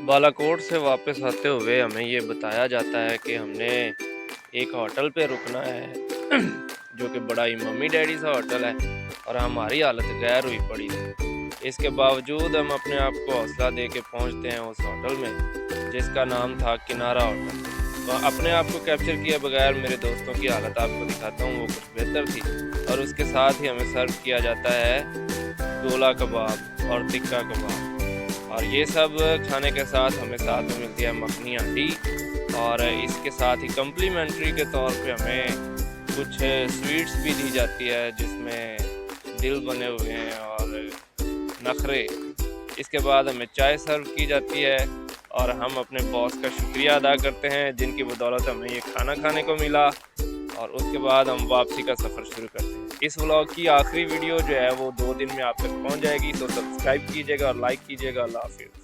बालाकोट से वापस आते हुए हमें ये बताया जाता है कि हमने एक होटल पे रुकना है जो कि बड़ा ही मम्मी डैडी सा होटल है और हमारी हालत गैर हुई पड़ी थी। इसके बावजूद हम अपने आप को हौसला दे के पहुँचते हैं उस होटल में जिसका नाम था किनारा होटल। तो अपने आप को कैप्चर किए बगैर मेरे दोस्तों की हालत आपको दिखाता हूँ, वो कुछ बेहतर थी। और उसके साथ ही हमें सर्व किया जाता है गोला कबाब और टिक्का कबाब, और ये सब खाने के साथ हमें साथ में मिलती है मखनी हांडी, और इसके साथ ही कम्प्लीमेंट्री के तौर पे हमें कुछ स्वीट्स भी दी जाती है जिसमें दिल बने हुए हैं और नखरे। इसके बाद हमें चाय सर्व की जाती है और हम अपने बॉस का शुक्रिया अदा करते हैं जिनकी बदौलत हमें ये खाना खाने को मिला, और उसके बाद हम वापसी का सफ़र शुरू करते हैं। इस व्लॉग की आखिरी वीडियो जो है वो 2 दिन में आप तक पहुंच जाएगी, तो सब्सक्राइब कीजिएगा और लाइक कीजिएगा। अल्लाह हाफिज़।